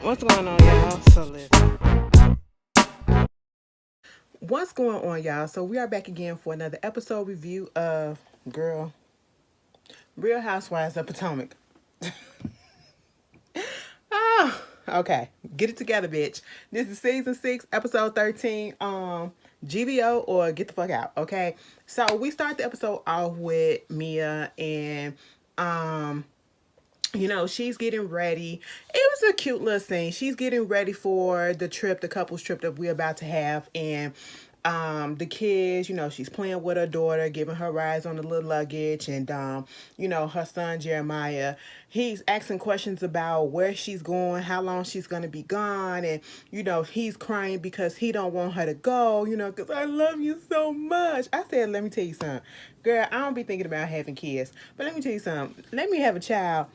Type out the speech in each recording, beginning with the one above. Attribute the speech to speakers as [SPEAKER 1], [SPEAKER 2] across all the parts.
[SPEAKER 1] What's going on, y'all? So listen. What's going on, y'all? So we are back again for another episode review of Girl Real Housewives of Potomac. Oh, okay. Get it together, bitch. This is season 6, episode 13. GVO or get the fuck out. Okay. So we start the episode off with Mia and she's getting ready. It was a cute little scene. She's getting ready for the trip, the couples trip that we're about to have. And the kids, she's playing with her daughter, giving her rides on the little luggage. And, her son, Jeremiah, he's asking questions about where she's going, how long she's going to be gone. And, he's crying because he don't want her to go, because I love you so much. I said, let me tell you something. Girl, I don't be thinking about having kids. But let me tell you something. Let me have a child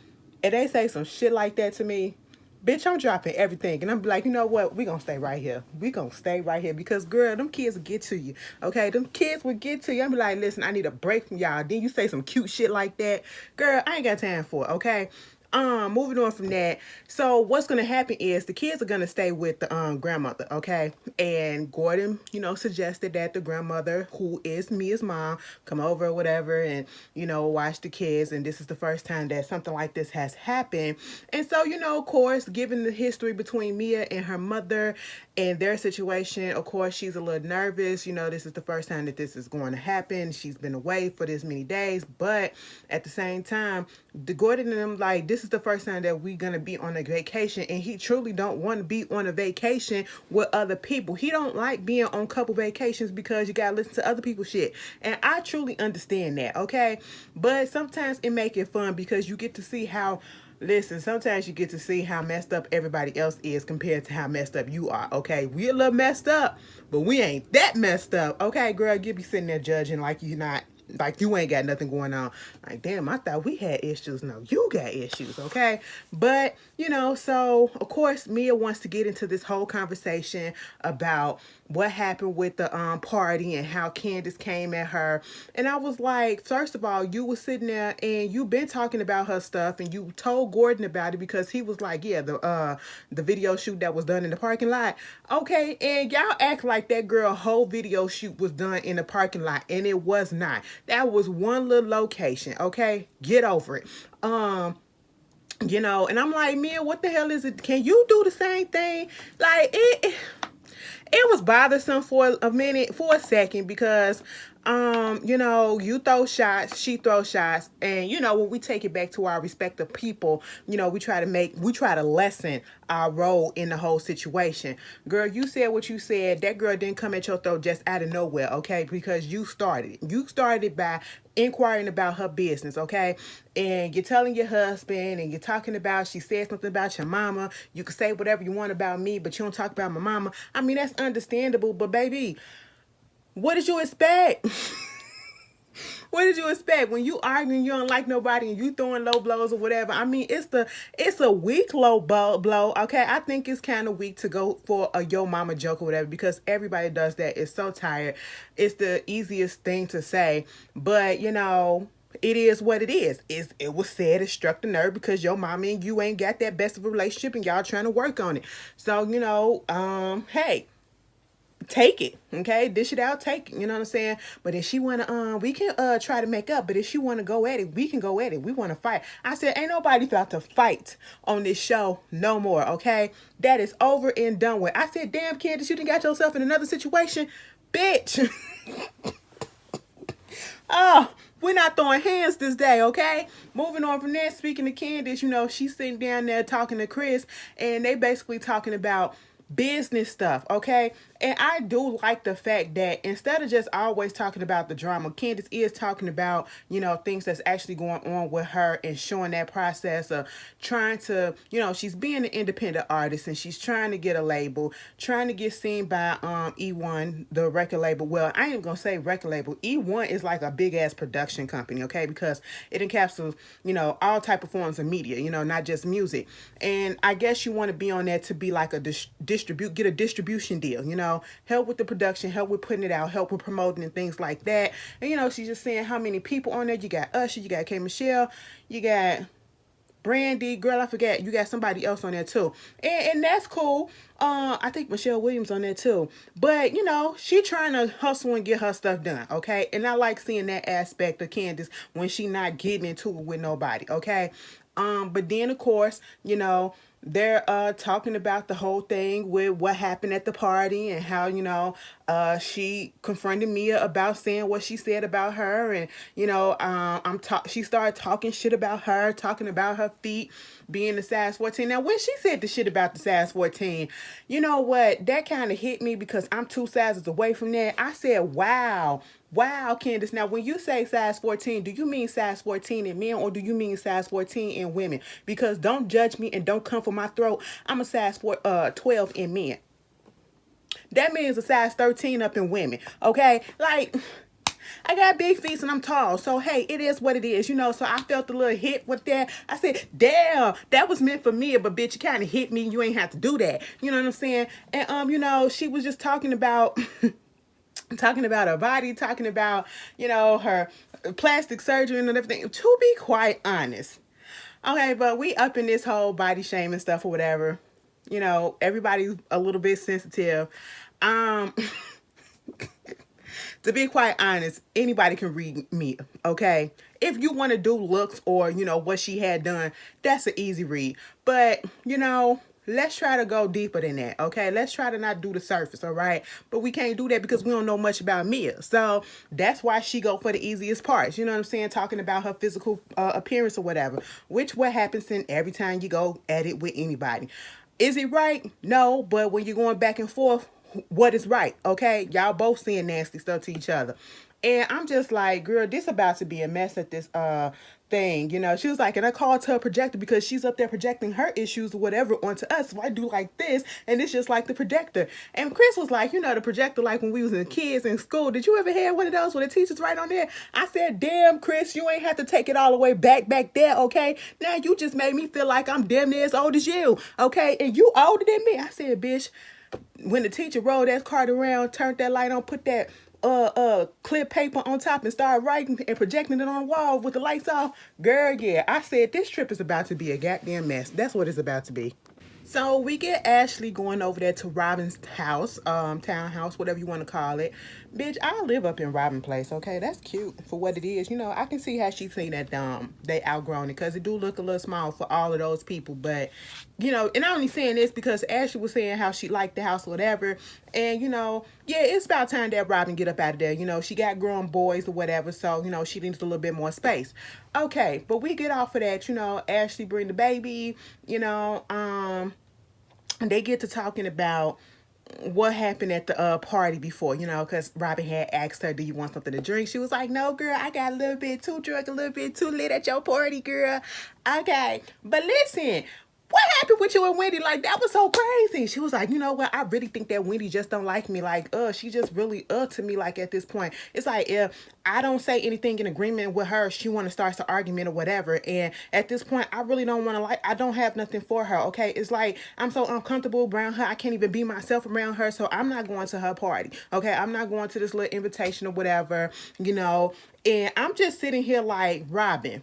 [SPEAKER 1] and they say some shit like that to me, bitch, I'm dropping everything. And I'm like, you know what? We gonna stay right here. We gonna stay right here because, girl, them kids will get to you. Okay? Them kids will get to you. I'm be like, listen, I need a break from y'all. Then you say some cute shit like that. Girl, I ain't got time for it, okay? Moving on from that. So what's gonna happen is the kids are gonna stay with the grandmother, okay? And Gordon, suggested that the grandmother, who is Mia's mom, come over or whatever and, watch the kids. And this is the first time that something like this has happened. And so, of course, given the history between Mia and her mother and their situation, of course, she's a little nervous. This is the first time that this is going to happen. She's been away for this many days, but at the same time, the Gordon and them, like, this is the first time that we're gonna be on a vacation, and he truly don't want to be on a vacation with other people. He don't like being on couple vacations because you gotta listen to other people's shit, and I truly understand that, okay? But sometimes it make it fun because you get to see how. Listen, sometimes you get to see how messed up everybody else is compared to how messed up you are, okay? We a little messed up, but we ain't that messed up, okay, girl? You be sitting there judging like you not, like you ain't got nothing going on. Like, damn, I thought we had issues. No, you got issues, okay? But, so of course Mia wants to get into this whole conversation about what happened with the party and how Candace came at her. And I was like, first of all, you were sitting there and you been talking about her stuff and you told Gordon about it because he was like, yeah, the video shoot that was done in the parking lot. Okay, and y'all act like that girl whole video shoot was done in the parking lot, and it was not. That was one little location, okay? Get over it. And I'm like, Mia, what the hell is it? Can you do the same thing? Like it was bothersome for a minute, for a second, because you throw shots, she throws shots, and when we take it back to our respective people, we try to lessen our role in the whole situation. Girl, you said what you said. That girl didn't come at your throat just out of nowhere, okay? Because you started it. You started by inquiring about her business, okay? And you're telling your husband and you're talking about, she said something about your mama. You can say whatever you want about me, but you don't talk about my mama. I mean, that's understandable, but baby, what did you expect? What did you expect when you arguing? You don't like nobody, and you throwing low blows or whatever. I mean, it's a weak low blow. Okay, I think it's kind of weak to go for a yo mama joke or whatever because everybody does that. It's so tired. It's the easiest thing to say, but it is what it is. It was said, it struck the nerve because your mama and you ain't got that best of a relationship and y'all trying to work on it. So hey, take it, okay? Dish it out, take it, you know what I'm saying? But if she wanna we can try to make up, but if she wanna go at it, we can go at it. We wanna fight. I said, ain't nobody about to fight on this show no more, okay? That is over and done with. I said, damn, Candace, you done got yourself in another situation, bitch. Oh, we're not throwing hands this day, okay? Moving on from that, speaking to Candace, she's sitting down there talking to Chris, and they basically talking about business stuff, okay? And I do like the fact that instead of just always talking about the drama, Candace is talking about, things that's actually going on with her and showing that process of trying to, she's being an independent artist and she's trying to get a label, trying to get seen by E1, the record label. Well, I ain't gonna say record label. E1 is like a big ass production company, okay? Because it encapsulates, all type of forms of media, not just music. And I guess you want to be on that to be like a get a distribution deal, help with the production, help with putting it out, help with promoting and things like that. And she's just saying how many people on there. You got Usher, you got K Michelle, you got Brandy, girl, I forget. You got somebody else on there too. And that's cool. I think Michelle Williams on there too. But, she trying to hustle and get her stuff done, okay? And I like seeing that aspect of Candace when she not getting into it with nobody, okay? But then of course, they're talking about the whole thing with what happened at the party and how, she confronted Mia about saying what she said about her. And, she started talking shit about her, talking about her feet being the size 14. Now, when she said the shit about the size 14, you know what? That kind of hit me because I'm 2 sizes away from that. I said, wow. Wow, Candace. Now, when you say size 14, do you mean size 14 in men or do you mean size 14 in women? Because don't judge me and don't come for my throat. I'm a size 12 in men. That means a size 13 up in women. Okay? Like, I got big feet and I'm tall. So, hey, it is what it is, So I felt a little hit with that. I said, damn, that was meant for me. But, bitch, you kind of hit me. You ain't have to do that. You know what I'm saying? And, she was just talking about... talking about her body, talking about, her plastic surgery and everything. To be quite honest. Okay, but we up in this whole body shaming stuff or whatever. Everybody's a little bit sensitive. To be quite honest, anybody can read me, okay? If you want to do looks or, what she had done, that's an easy read. But, let's try to go deeper than that, okay? Let's try to not do the surface, all right? But we can't do that because we don't know much about Mia. So that's why she go for the easiest parts, you know what I'm saying? Talking about her physical appearance or whatever, which what happens in every time you go at it with anybody. Is it right? No, but when you're going back and forth, what is right, okay? Y'all both saying nasty stuff to each other. And I'm just like, girl, this about to be a mess at this thing. She was like, and I called her a projector because she's up there projecting her issues or whatever onto us. So I do like this, and it's just like the projector. And Chris was like, the projector, like when we was in kids in school. Did you ever have one of those where the teacher's right on there? I said, damn, Chris, you ain't have to take it all the way back there, okay? Now you just made me feel like I'm damn near as old as you, okay? And you older than me. I said, bitch, when the teacher rolled that card around, turned that light on, put that clear paper on top and started writing and projecting it on the wall with the lights off, girl, yeah, I said this trip is about to be a goddamn mess. That's what it's about to be. So we get Ashley going over there to Robin's house, townhouse, whatever you want to call it. Bitch, I live up in Robin Place, okay? That's cute for what it is. I can see how she's saying that they outgrown it because it do look a little small for all of those people. But, and I'm only saying this because Ashley was saying how she liked the house or whatever. And, yeah, it's about time that Robin get up out of there. She got grown boys or whatever, so, she needs a little bit more space. Okay, but we get off of that, Ashley bring the baby, they get to talking about what happened at the party before, because Robin had asked her, do you want something to drink? She was like, no, girl, I got a little bit too drunk, a little bit too lit at your party, girl. Okay, but listen, what happened with you and Wendy? Like, that was so crazy. She was like, you know what? I really think that Wendy just don't like me. Like, she just really to me, like, at this point. It's like, if I don't say anything in agreement with her, she want to start an argument or whatever. And at this point, I really don't want to, I don't have nothing for her, okay? It's like, I'm so uncomfortable around her. I can't even be myself around her. So I'm not going to her party, okay? I'm not going to this little invitation or whatever, And I'm just sitting here like, Robin,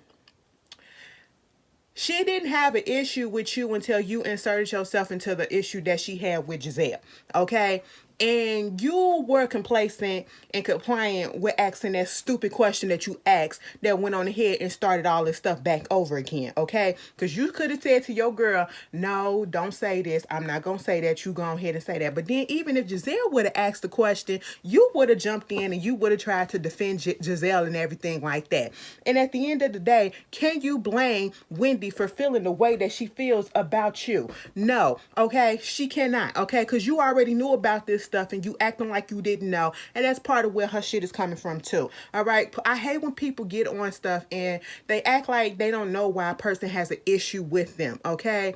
[SPEAKER 1] she didn't have an issue with you until you inserted yourself into the issue that she had with Giselle, okay? And you were complacent and compliant with asking that stupid question that you asked that went on ahead and started all this stuff back over again, okay? Because you could have said to your girl, no, don't say this. I'm not going to say that. You go ahead and say that. But then even if Giselle would have asked the question, you would have jumped in and you would have tried to defend Giselle and everything like that. And at the end of the day, can you blame Wendy for feeling the way that she feels about you? No, okay? She cannot, okay? Because you already knew about this stuff and you acting like you didn't know, and that's part of where her shit is coming from too. All right, I hate when people get on stuff and they act like they don't know why a person has an issue with them. Okay,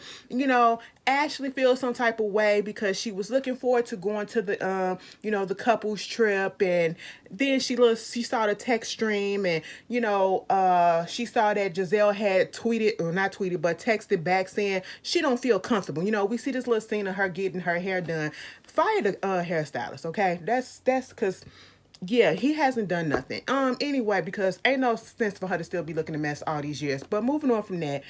[SPEAKER 1] Ashley feels some type of way because she was looking forward to going to the the couples trip, and then she saw the text stream, and she saw that Giselle had tweeted, or not tweeted, but texted back saying she don't feel comfortable. We see this little scene of her getting her hair done. Fire the hairstylist, okay? That's because yeah, he hasn't done nothing. Anyway, because ain't no sense for her to still be looking a mess all these years. But moving on from that,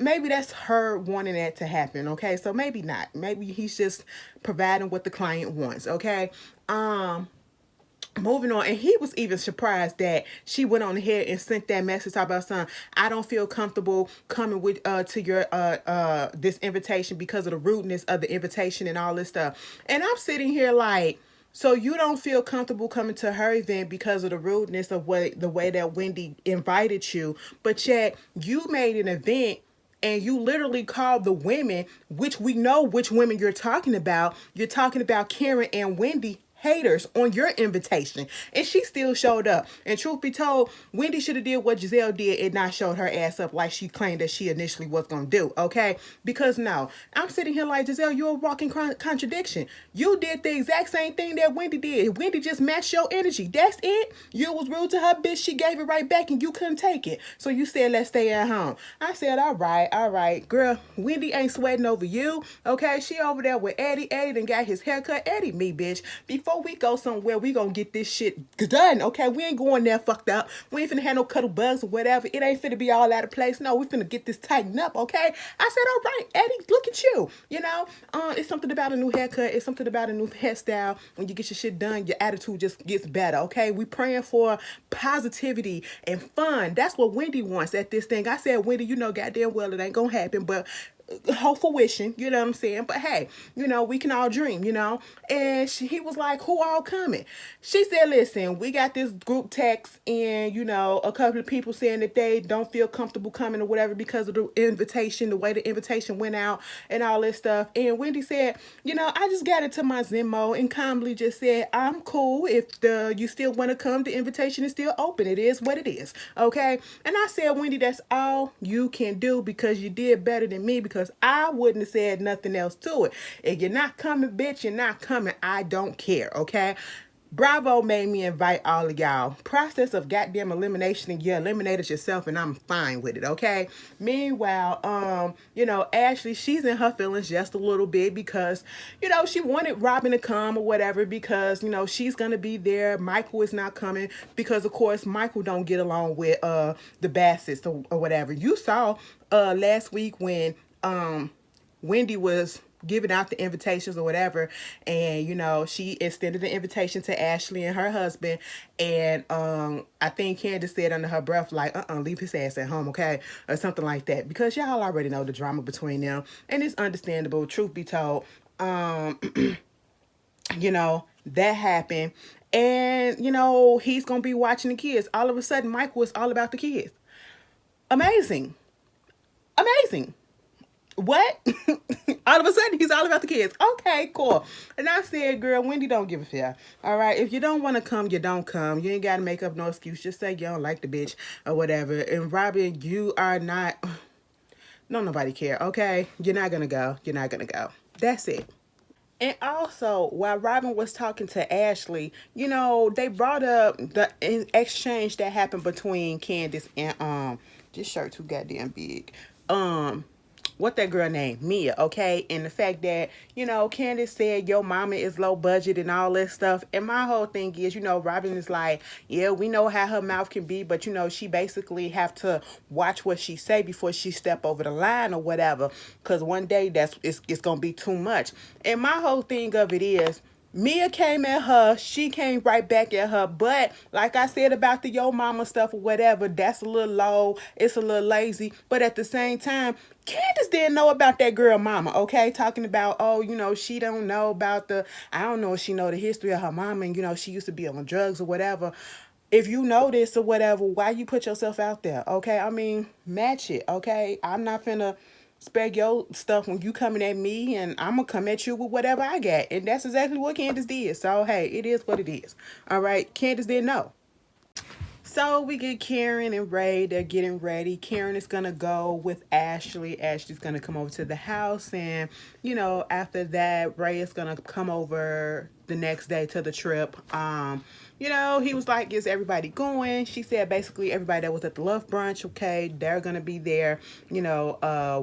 [SPEAKER 1] maybe that's her wanting that to happen, okay? So maybe not. Maybe he's just providing what the client wants, okay? Moving on, and he was even surprised that she went on ahead and sent that message about son. I don't feel comfortable coming with to your this invitation because of the rudeness of the invitation and all this stuff. And I'm sitting here like, so you don't feel comfortable coming to her event because of the rudeness of the way that Wendy invited you, but yet you made an event and you literally called the women, which we know which women you're talking about. You're talking about Karen and Wendy haters on your invitation, and she still showed up. And truth be told, Wendy should have did what Giselle did and not showed her ass up like she claimed that she initially was gonna do, okay? Because no, I'm sitting here like, Giselle, you're a walking contradiction. You did the exact same thing that Wendy did. Wendy just matched your energy. That's it. You was rude to her, bitch. She gave it right back and you couldn't take it, so you said let's stay at home. I said all right, girl. Wendy ain't sweating over you, okay? She over there with Eddie done got his haircut. Eddie me, bitch. Before we go somewhere, we gonna get this shit done, okay? We ain't going there fucked up. We ain't finna have no cuddle bugs or whatever. It ain't finna be all out of place. No, we finna get this tightened up, okay? I said, all right, Eddie, look at you. You know, it's something about a new haircut. It's something about a new hairstyle. When you get your shit done, your attitude just gets better, okay? We praying for positivity and fun. That's what Wendy wants at this thing. I said, Wendy, you know goddamn well it ain't gonna happen, but hopeful wishing, you know what I'm saying? But hey, you know, we can all dream, you know? And he was like, who all coming? She said, listen, we got this group text and, you know, a couple of people saying that they don't feel comfortable coming or whatever because of the invitation, the way the invitation went out and all this stuff. And Wendy said, you know, I just got into my Venmo and calmly just said, I'm cool. If you still want to come, the invitation is still open. It is what it is, okay? And I said, Wendy, that's all you can do because you did better than me, because I wouldn't have said nothing else to it. If you're not coming, bitch, you're not coming. I don't care, okay? Bravo made me invite all of y'all. Process of goddamn elimination, and you eliminated yourself, and I'm fine with it, okay? Meanwhile, you know, Ashley, she's in her feelings just a little bit because, you know, she wanted Robin to come or whatever because, you know, she's gonna be there. Michael is not coming because, of course, Michael don't get along with the Bassett's or whatever. You saw last week when Wendy was giving out the invitations or whatever, and you know, she extended the invitation to Ashley and her husband, and I think Candace said under her breath like, leave his ass at home, okay, or something like that, because y'all already know the drama between them, and it's understandable, truth be told. You know, that happened, and you know, he's gonna be watching the kids. All of a sudden Michael is all about the kids. Amazing. What? All of a sudden, he's all about the kids. Okay, cool. And I said, girl, Wendy don't give a fuck. All right, if you don't want to come, you don't come. You ain't got to make up no excuse. Just say you don't like the bitch or whatever. And Robin, you are not... No, nobody care, okay? You're not going to go. You're not going to go. That's it. And also, while Robin was talking to Ashley, you know, they brought up the exchange that happened between Candace and, this shirt too goddamn big. What that girl named Mia, okay? And the fact that, you know, Candace said your mama is low budget and all that stuff. And my whole thing is, you know, Robin is like, yeah, we know how her mouth can be, but you know, she basically have to watch what she say before she step over the line or whatever, because one day it's gonna be too much. And my whole thing of it is, Mia came at her, she came right back at her, but like I said about the yo mama stuff or whatever, that's a little low, it's a little lazy, but at the same time, Candace didn't know about that girl mama, okay? Talking about, oh, you know, she don't know about I don't know if she know the history of her mama, and you know, she used to be on drugs or whatever. If you know this or whatever, why you put yourself out there, okay? I mean, match it, okay? I'm not finna spare your stuff when you coming at me, and I'm gonna come at you with whatever I got. And that's exactly what Candace did. So hey, it is what it is. All right, Candace didn't know. So we get Karen and Ray. They're getting ready. Karen is going to go with Ashley. Ashley's going to come over to the house. And, you know, after that, Ray is going to come over the next day to the trip. You know, he was like, is everybody going? She said basically everybody that was at the Love Brunch, okay, they're going to be there. You know,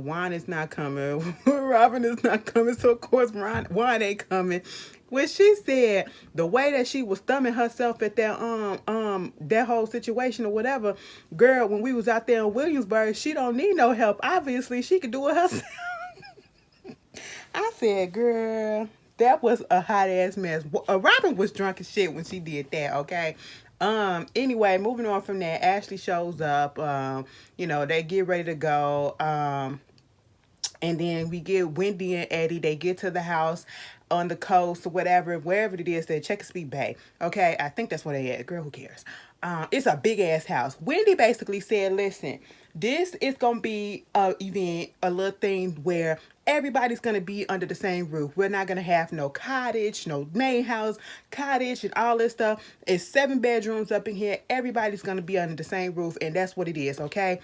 [SPEAKER 1] Juan is not coming. Robin is not coming. So, of course, Juan ain't coming. When she said the way that she was thumbing herself at that that whole situation or whatever, girl, when we was out there in Williamsburg, she don't need no help. Obviously, she could do it herself. I said, girl, that was a hot ass mess. Robin was drunk as shit when she did that, okay? Anyway, moving on from that, Ashley shows up. They get ready to go. And then we get Wendy and Eddie. They get to the house on the coast or whatever, wherever it is, they Chesapeake Bay. Okay, I think that's where they at. Girl, who cares? It's a big ass house. Wendy basically said, listen, this is gonna be a event, a little thing where everybody's gonna be under the same roof. We're not gonna have no cottage, no main house, cottage, and all this stuff. It's 7 bedrooms up in here. Everybody's gonna be under the same roof, and that's what it is. Okay,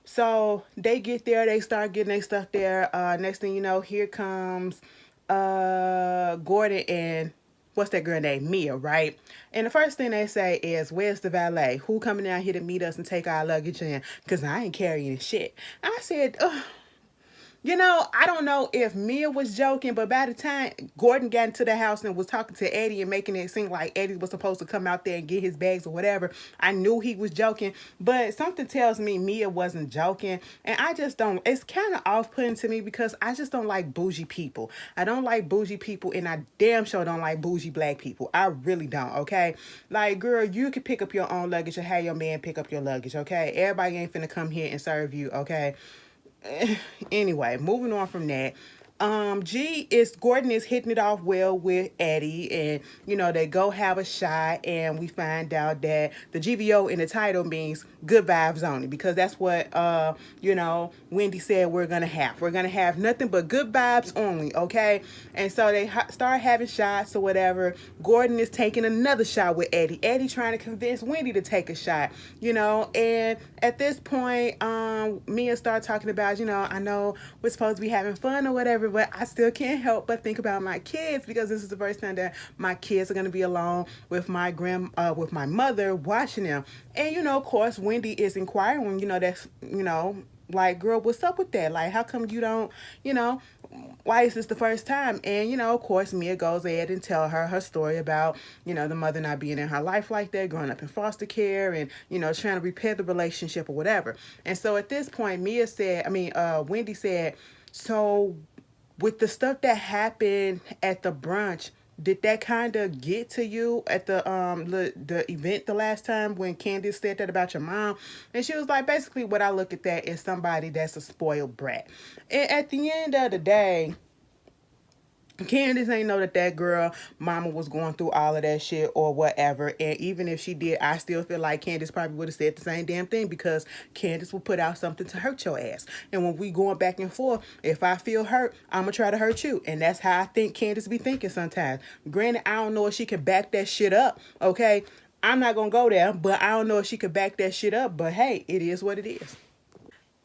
[SPEAKER 1] so they get there, they start getting their stuff there. Next thing you know, here comes Gordon and what's that girl name? Mia, right? And the first thing they say is, where's the valet? Who coming down here to meet us and take our luggage in? Because I ain't carrying shit. I said, ugh. I don't know if Mia was joking, but by the time Gordon got into the house and was talking to Eddie and making it seem like Eddie was supposed to come out there and get his bags or whatever, I knew he was joking. But something tells me Mia wasn't joking. And I just don't, it's kind of off-putting to me because I just don't like bougie people. I don't like bougie people, and I damn sure don't like bougie black people. I really don't, okay? Like, girl, you can pick up your own luggage or have your man pick up your luggage, okay? Everybody ain't finna come here and serve you, okay? Anyway, moving on from that. Gordon is hitting it off well with Eddie, and they go have a shot, and we find out that the GVO in the title means good vibes only, because that's what Wendy said we're gonna have. We're gonna have nothing but good vibes only, okay? And so they start having shots or whatever. Gordon is taking another shot with Eddie. Eddie trying to convince Wendy to take a shot, and at this point, Mia started talking about, I know we're supposed to be having fun or whatever, but I still can't help but think about my kids, because this is the first time that my kids are going to be alone with with my mother watching them. And, of course, Wendy is inquiring, that's, like, girl, what's up with that? Like, how come you don't, why is this the first time? And, of course, Mia goes ahead and tell her story about, the mother not being in her life like that, growing up in foster care, and, trying to repair the relationship or whatever. And so at this point, Wendy said, so with the stuff that happened at the brunch, did that kind of get to you at the event the last time when Candace said that about your mom? And she was like, basically what I look at that is somebody that's a spoiled brat. And at the end of the day, Candace ain't know that girl mama was going through all of that shit or whatever. And even if she did, I still feel like Candace probably would have said the same damn thing, because Candace will put out something to hurt your ass. And when we going back and forth, if I feel hurt, I'm gonna try to hurt you. And that's how I think Candace be thinking sometimes. Granted, I don't know if she can back that shit up, okay? I'm not gonna go there, but I don't know if she could back that shit up. But hey, it is what it is.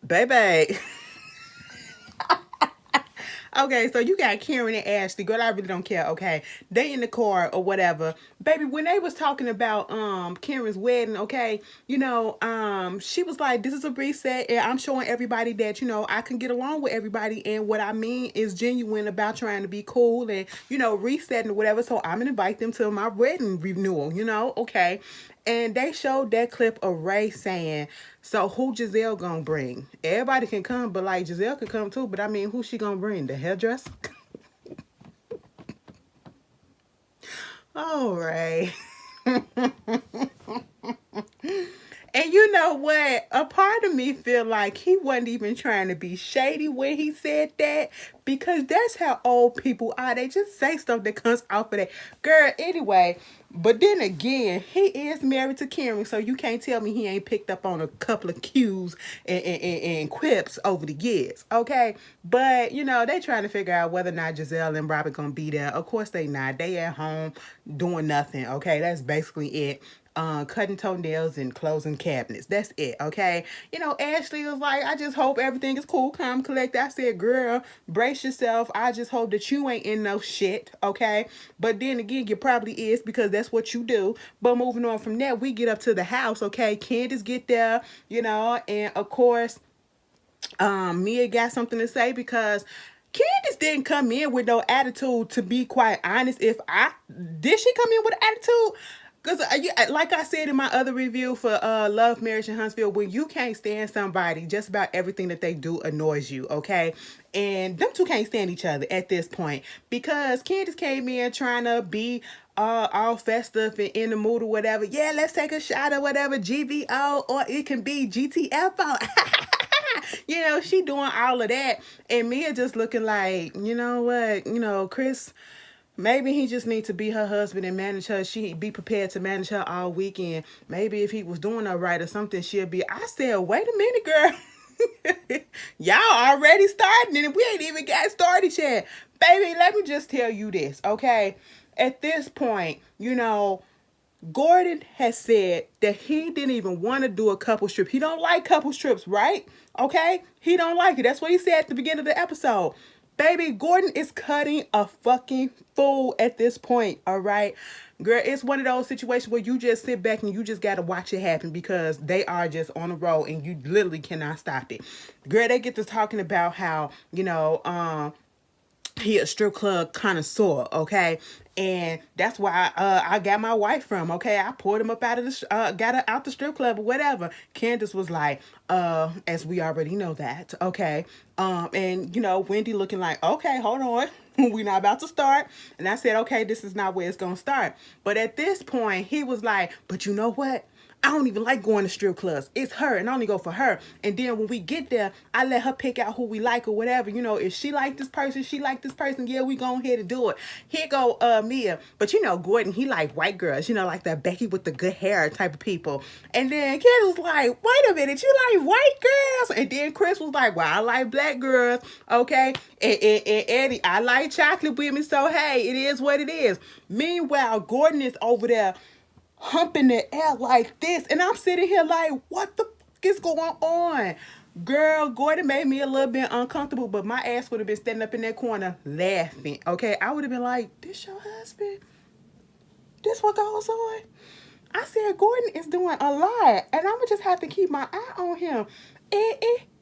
[SPEAKER 1] Baby. Okay, so you got Karen and Ashley. Girl, I really don't care, okay? They in the car or whatever. Baby, when they was talking about Karen's wedding, okay, she was like, this is a reset, and I'm showing everybody that, I can get along with everybody, and what I mean is genuine about trying to be cool and, resetting or whatever, so I'm gonna invite them to my wedding renewal, okay? And they showed that clip of Ray saying, so who Giselle gonna bring? Everybody can come, but like Giselle can come too. But I mean, who she gonna bring? The hairdresser? All right. And you know what? A part of me feel like he wasn't even trying to be shady when he said that, because that's how old people are. They just say stuff that comes off of that. Girl, anyway, but then again, he is married to Karen, so you can't tell me he ain't picked up on a couple of cues and quips over the years, okay? But, they trying to figure out whether or not Giselle and Robert gonna be there. Of course they not. They at home doing nothing, okay? That's basically it. Cutting toenails and closing cabinets. That's it, okay? Ashley was like, I just hope everything is cool, calm, collected. I said, girl, brace yourself. I just hope that you ain't in no shit, okay? But then again, you probably is, because that's what you do. But moving on from that, we get up to the house, okay? Candace get there, and of course, Mia got something to say, because Candace didn't come in with no attitude, to be quite honest. Did she come in with an attitude? Because, like I said in my other review for Love, Marriage, and Huntsville, when you can't stand somebody, just about everything that they do annoys you, okay? And them two can't stand each other at this point. Because Candace came in trying to be all festive and in the mood or whatever. Yeah, let's take a shot or whatever, GVO, or it can be GTFO. You know, she doing all of that. And Mia just looking like, you know what, Chris... Maybe he just needs to be her husband and manage her. She be prepared to manage her all weekend. Maybe if he was doing her right or something, she'll be. I said, wait a minute, girl. Y'all already starting and we ain't even got started yet. Baby, let me just tell you this, okay? At this point, Gordon has said that he didn't even want to do a couple trip. He don't like couple trips, right? Okay? He don't like it. That's what he said at the beginning of the episode. Baby, Gordon is cutting a fucking fool at this point, all right? Girl, it's one of those situations where you just sit back and you just got to watch it happen because they are just on a roll and you literally cannot stop it. Girl, they get to talking about how, he a strip club connoisseur, okay? And that's why I got my wife from, okay? I poured him up out of the, got her out the strip club or whatever. Candace was like, as we already know that, okay? And, Wendy looking like, okay, hold on. We're not about to start. And I said, okay, this is not where it's going to start. But at this point, he was like, but you know what? I don't even like going to strip clubs. It's her, and I only go for her. And then when we get there, I let her pick out who we like or whatever. If she like this person, she like this person. Yeah, we go ahead and do it. Here go Mia. But Gordon, he like white girls. Like that Becky with the good hair type of people. And then Kid was like, wait a minute, you like white girls? And then Chris was like, well, I like black girls. Okay. And Eddie, I like chocolate women. So hey, it is what it is. Meanwhile, Gordon is over there humping the air like this, and I'm sitting here like, what the fuck is going on? Girl, Gordon made me a little bit uncomfortable, but my ass would have been standing up in that corner laughing, okay? I would have been like, this your husband? This what goes on? I said, Gordon is doing a lot, and I'm gonna just have to keep my eye on him.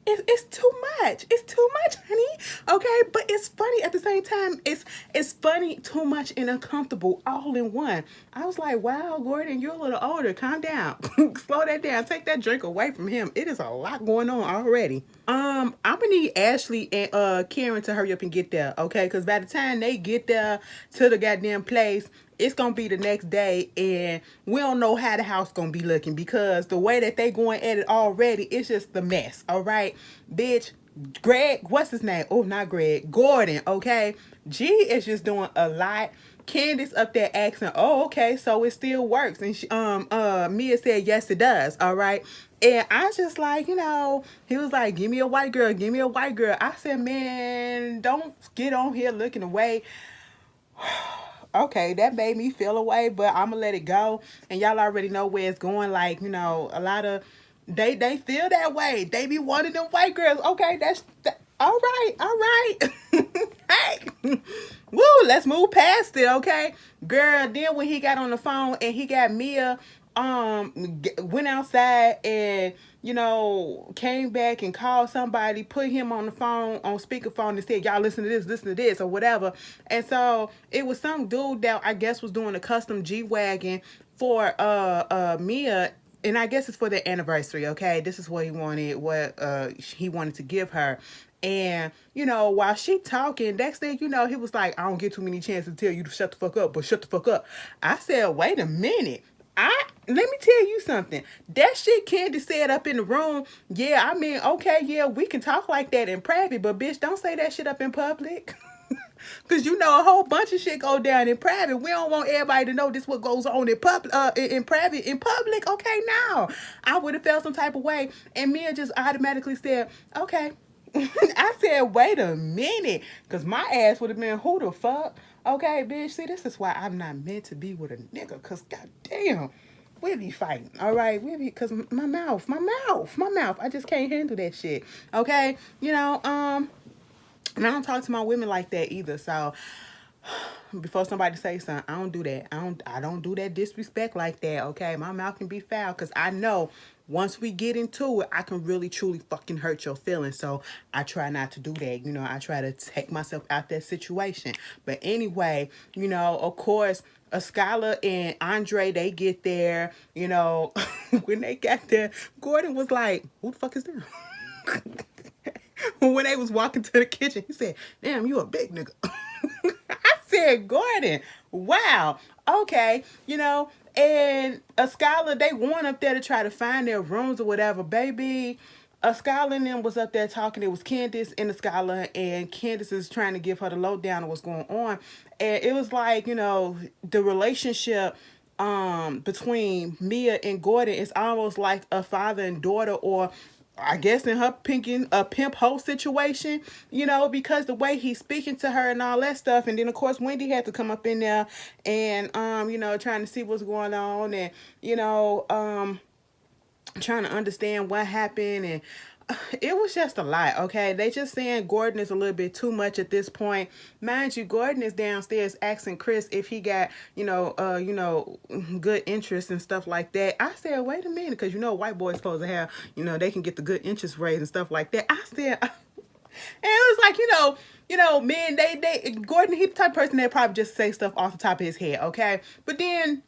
[SPEAKER 1] It's too much. It's too much, honey. Okay, but it's funny at the same time. It's funny, too much, and uncomfortable all in one. I was like, wow, Gordon, you're a little older. Calm down. Slow that down. Take that drink away from him. It is a lot going on already. I'm gonna need Ashley and Karen to hurry up and get there, okay? Because by the time they get there to the goddamn place, it's gonna be the next day, and we don't know how the house gonna be looking because the way that they going at it already, it's just the mess. All right, bitch. Greg, what's his name? Oh, not Greg. Gordon. Okay, G is just doing a lot. Candace up there asking, oh, okay, so it still works, and Mia said yes, it does. All right. And I just like, he was like, give me a white girl, give me a white girl. I said, man, don't get on here looking away. Okay, that made me feel away, but I'm gonna let it go. And y'all already know where it's going. Like, a lot of they feel that way. They be wanting them white girls. Okay, all right, all right. Hey, woo, let's move past it. Okay, girl. Then when he got on the phone and he got Mia, went outside and came back and called somebody, put him on the phone on speakerphone and said, y'all listen to this or whatever. And so it was some dude that I guess was doing a custom G-Wagon for Mia, and I guess it's for their anniversary. Okay, this is what he wanted to give her. And while she talking, next thing he was like, I don't get too many chances to tell you to shut the fuck up, but shut the fuck up. I said, wait a minute. Let me tell you something. That shit Candy said up in the room, yeah, I mean, okay, yeah, we can talk like that in private, but bitch, don't say that shit up in public. Cause a whole bunch of shit go down in private. We don't want everybody to know this what goes on in public, in private, in public. Okay, now I would have felt some type of way, and Mia just automatically said, okay. I said, wait a minute, cause my ass would have been, who the fuck? Okay, bitch, see, this is why I'm not meant to be with a nigga, cause goddamn, we be fighting, all right? Cause my mouth, I just can't handle that shit, okay? And I don't talk to my women like that either, so before somebody say something, I don't do that. I don't do that disrespect like that, okay? My mouth can be foul, because I know once we get into it, I can really truly fucking hurt your feelings. So I try not to do that. I try to take myself out that situation. But anyway, of course, Skylar and Andre, they get there, when they got there, Gordon was like, who the fuck is them? When they was walking to the kitchen, he said, damn, you a big nigga. I said, Gordon, wow, okay, and a Scholar, they went up there to try to find their rooms or whatever, baby. A Scholar and them was up there talking. It was Candace and the Scholar, and Candace is trying to give her the lowdown of what's going on. And it was like, the relationship between Mia and Gordon is almost like a father and daughter, or I guess in her pinking a pimp hoe situation, because the way he's speaking to her and all that stuff. And then of course Wendy had to come up in there and trying to see what's going on, and trying to understand what happened. And it was just a lot. Okay, they just saying Gordon is a little bit too much at this point. Mind you, Gordon is downstairs asking Chris if he got good interest and stuff like that. I said, wait a minute, because white boys supposed to have, they can get the good interest rate and stuff like that. I said, and it was like, men, they Gordon, he the type of person that probably just say stuff off the top of his head. Okay, but then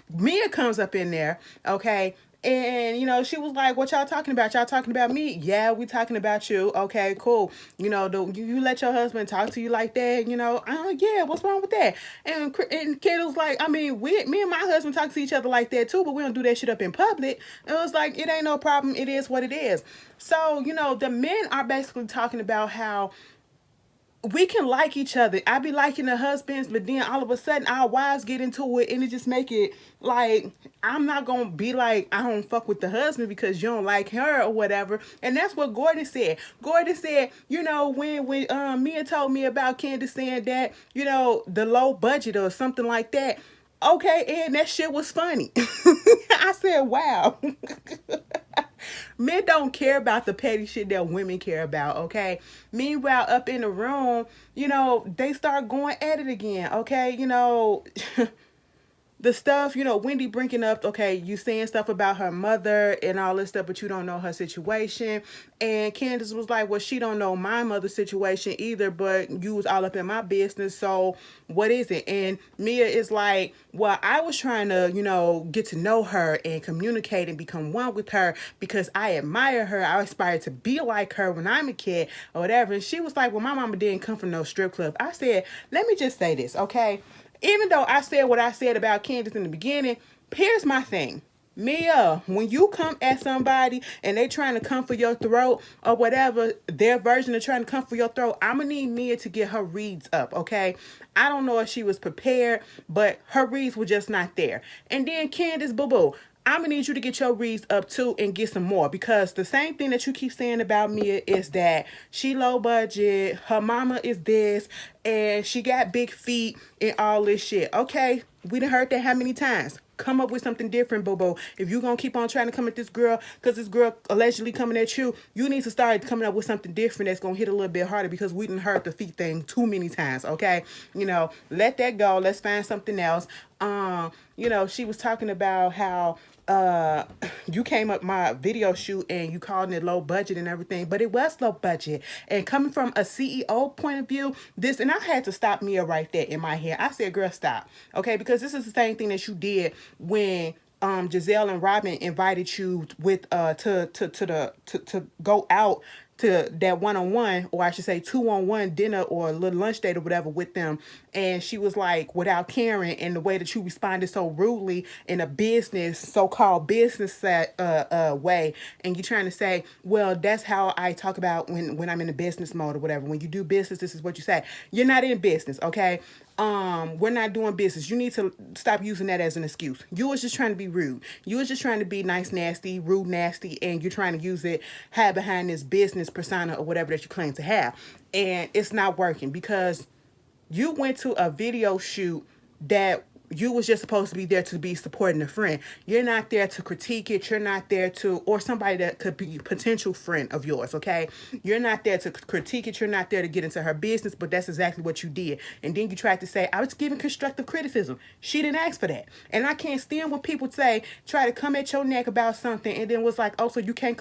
[SPEAKER 1] Mia comes up in there. Okay. And she was like, what y'all talking about? Y'all talking about me? Yeah, we talking about you. Okay, cool. You let your husband talk to you like that? Yeah, what's wrong with that? And Kid was like, I mean, me and my husband talk to each other like that too, but we don't do that shit up in public. And it was like, it ain't no problem. It is what it is. So, the men are basically talking about how we can like each other. I be liking the husbands, but then all of a sudden our wives get into it, and it just make it like, I'm not gonna be like, I don't fuck with the husband because you don't like her or whatever. And that's what Gordon said. Gordon said, when Mia told me about Candace saying that, the low budget or something like that. Okay, and that shit was funny. I said, wow. Men don't care about the petty shit that women care about, okay? Meanwhile, up in the room, they start going at it again, okay? The stuff, Wendy bringing up, okay, you saying stuff about her mother and all this stuff, but you don't know her situation. And Candace was like, well, she don't know my mother's situation either, but you was all up in my business, so what is it? And Mia is like, well, I was trying to, get to know her and communicate and become one with her because I admire her. I aspire to be like her when I'm a kid or whatever. And she was like, well, my mama didn't come from no strip club. I said, let me just say this, okay? Even though I said what I said about Candace in the beginning, here's my thing. Mia, when you come at somebody and they trying to come for your throat or whatever, their version of trying to come for your throat, I'm going to need Mia to get her reads up, okay? I don't know if she was prepared, but her reads were just not there. And then Candace, boo-boo, I'm going to need you to get your reads up too and get some more, because the same thing that you keep saying about Mia is that she low budget, her mama is this, and she got big feet and all this shit. Okay, we done heard that how many times? Come up with something different, boo-boo. If you're going to keep on trying to come at this girl because this girl allegedly coming at you, you need to start coming up with something different that's going to hit a little bit harder, because we done heard the feet thing too many times, okay? Let that go. Let's find something else. She was talking about how you came up my video shoot and you called it low budget and everything, but it was low budget. And coming from a CEO point of view, and I had to stop Mia right there in my head. I said, girl, stop. Okay, because this is the same thing that you did when Giselle and Robin invited you with to go out to that one-on-one, or I should say 2-on-1 dinner or a little lunch date or whatever with them. And she was like, without caring, and the way that you responded so rudely in a so-called business way. And you're trying to say, well, that's how I talk about when I'm in a business mode or whatever. When you do business, this is what you say. You're not in business, okay? We're not doing business. You need to stop using that as an excuse. You was just trying to be rude. You was just trying to be nice, nasty, rude, nasty, and you're trying to use it, hide behind this business persona or whatever that you claim to have. And it's not working, because you went to a video shoot that you was just supposed to be there to be supporting a friend. You're not there to critique it. You're not there to, or somebody that could be a potential friend of yours, okay? You're not there to critique it. You're not there to get into her business, but that's exactly what you did. And then you tried to say, I was giving constructive criticism. She didn't ask for that. And I can't stand when people try to come at your neck about something and then was like, oh, so you can't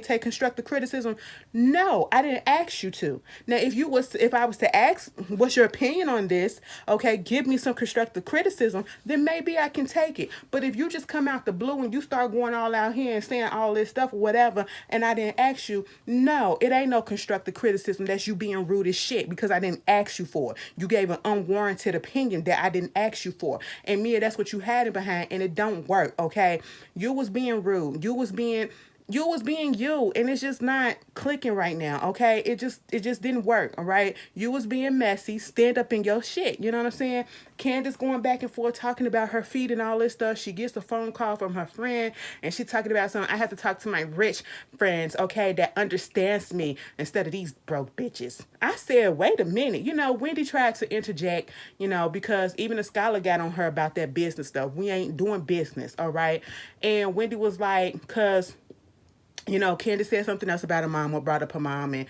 [SPEAKER 1] take constructive criticism? No, I didn't ask you to. Now, if I was to ask, what's your opinion on this? Okay, give me some constructive criticism. criticism, then maybe I can take it. But if you just come out the blue and you start going all out here and saying all this stuff or whatever, and I didn't ask you, no, it ain't no constructive criticism. That's you being rude as shit because I didn't ask you for it. You gave an unwarranted opinion that I didn't ask you for. And Mia, that's what you had it behind, and it don't work, okay? You was being rude. You was being you, and it's just not clicking right now, okay? It just didn't work, all right? You was being messy. Stand up in your shit, you know what I'm saying? Candace going back and forth talking about her feet and all this stuff. She gets a phone call from her friend, and she talking about something. I have to talk to my rich friends, okay, that understands me instead of these broke bitches. I said, wait a minute. Wendy tried to interject, because even a scholar got on her about that business stuff. We ain't doing business, all right? And Wendy was like, because Candace said something else about her mom or brought up her mom, and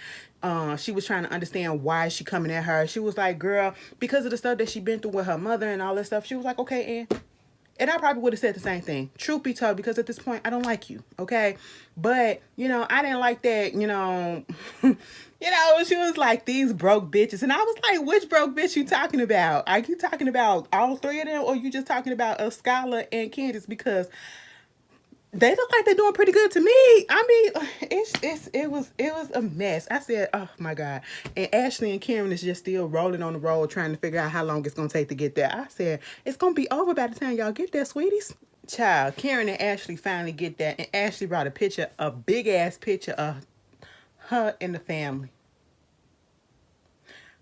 [SPEAKER 1] she was trying to understand why she coming at her. She was like, girl, because of the stuff that she been through with her mother and all that stuff. She was like, okay, and I probably would have said the same thing. Truth be told, because at this point, I don't like you, okay? But, I didn't like that, she was like, these broke bitches. And I was like, which broke bitch you talking about? Are you talking about all three of them, or you just talking about Skylar and Candace? Because they look like they're doing pretty good to me. I mean, it was a mess. I said, oh my God. And Ashley and Karen is just still rolling on the road trying to figure out how long it's gonna take to get there. I said, it's gonna be over by the time y'all get there, sweeties. Child, Karen and Ashley finally get there, and Ashley brought a big ass picture of her and the family.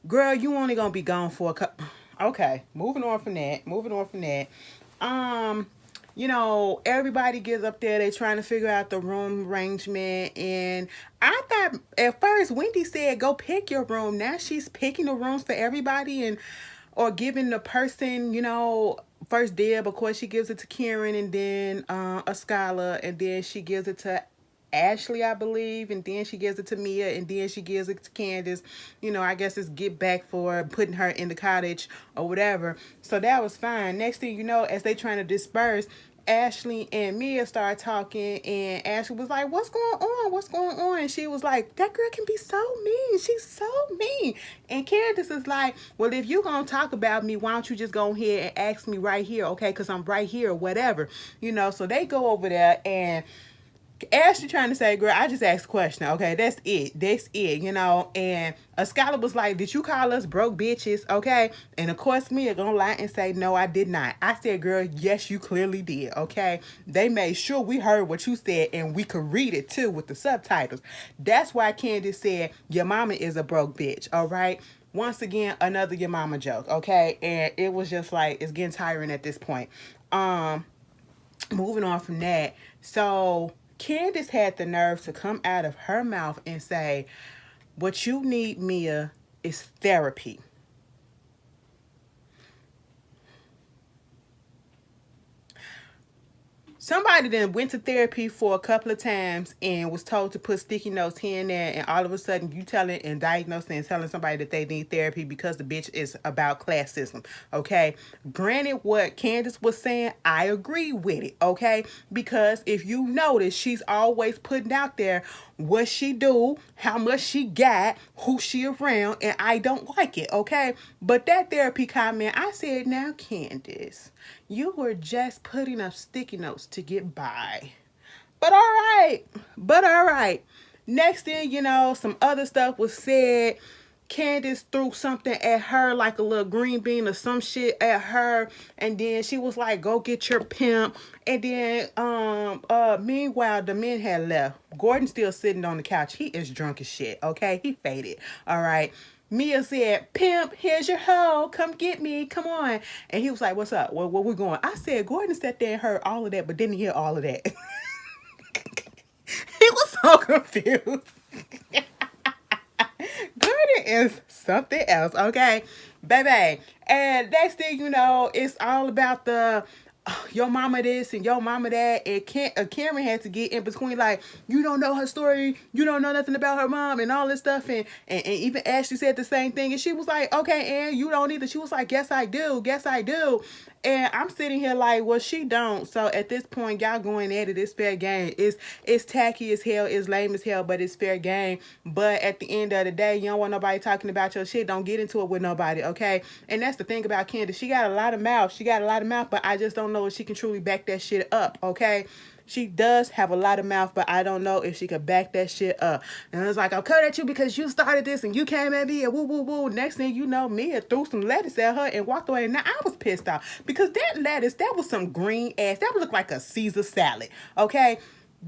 [SPEAKER 1] Girl, you only gonna be gone for a couple. Okay, moving on from that. Everybody gets up there. They trying to figure out the room arrangement. And I thought at first Wendy said, go pick your room. Now she's picking the rooms for everybody or giving the person, first dib. Of course, she gives it to Karen and then a scholar. And then she gives it to Ashley, I believe, and then she gives it to Mia, and then she gives it to Candace. I guess it's get back for putting her in the cottage or whatever. So that was fine. Next thing you know, as they trying to disperse, Ashley and Mia start talking, and Ashley was like, what's going on? What's going on? And she was like, that girl can be so mean. She's so mean. And Candace is like, well, if you gonna talk about me, why don't you just go ahead and ask me right here, okay? Because I'm right here or whatever. So they go over there, and Ashley trying to say, girl, I just asked a question, okay? That's it, and a scholar was like, did you call us broke bitches, okay? And of course, Mia gonna lie and say, no, I did not. I said, girl, yes, you clearly did, okay? They made sure we heard what you said, and we could read it, too, with the subtitles. That's why Candace said, your mama is a broke bitch, all right? Once again, another your mama joke, okay? And it was just like, it's getting tiring at this point. Moving on from that, so Candace had the nerve to come out of her mouth and say, what you need, Mia, is therapy. Somebody then went to therapy for a couple of times and was told to put sticky notes here and there, and all of a sudden you telling and diagnosing and telling somebody that they need therapy because the bitch is about classism, okay? Granted, what Candace was saying, I agree with it, okay? Because if you notice, she's always putting out there what she do, how much she got, who she around, and I don't like it, okay? But that therapy comment, I said, now Candace, you were just putting up sticky notes to get by. But all right. Next thing you know, some other stuff was said. Candace threw something at her, like a little green bean or some shit at her, and then she was like, go get your pimp. And then meanwhile, the men had left. Gordon's still sitting on the couch. He is drunk as shit, okay? He faded, all right? Mia said, pimp, here's your hoe. Come get me. Come on. And he was like, what's up? Where we going? I said, Gordon sat there and heard all of that, but didn't hear all of that. He was so confused. Gordon is something else, okay? Baby. And next thing you know, it's all about the your mama this and your mama that, and Karen had to get in between, like, you don't know her story, you don't know nothing about her mom and all this stuff, and even Ashley said the same thing, and she was like, okay, and you don't either. She was like, yes I do, And I'm sitting here like, well, she don't. So at this point, y'all going at it. It's fair game. It's tacky as hell. It's lame as hell, but it's fair game. But at the end of the day, you don't want nobody talking about your shit. Don't get into it with nobody, okay? And that's the thing about Candace. She got a lot of mouth. She got a lot of mouth, but I just don't know if she can truly back that shit up, okay? She does have a lot of mouth, but I don't know if she could back that shit up. And it's like, I'm coming at you because you started this and you came at me and woo, woo, woo. Next thing you know, Mia threw some lettuce at her and walked away. Now, I was pissed off because that lettuce, that was some green ass. That would look like a Caesar salad, okay?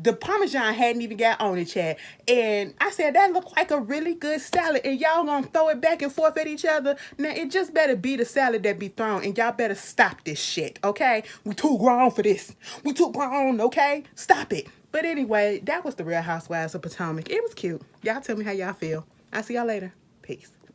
[SPEAKER 1] The Parmesan hadn't even got on it, Chad. And I said, that looked like a really good salad. And y'all gonna throw it back and forth at each other. Now, it just better be the salad that be thrown. And y'all better stop this shit, okay? We too grown for this. We too grown, okay? Stop it. But anyway, that was the Real Housewives of Potomac. It was cute. Y'all tell me how y'all feel. I'll see y'all later. Peace.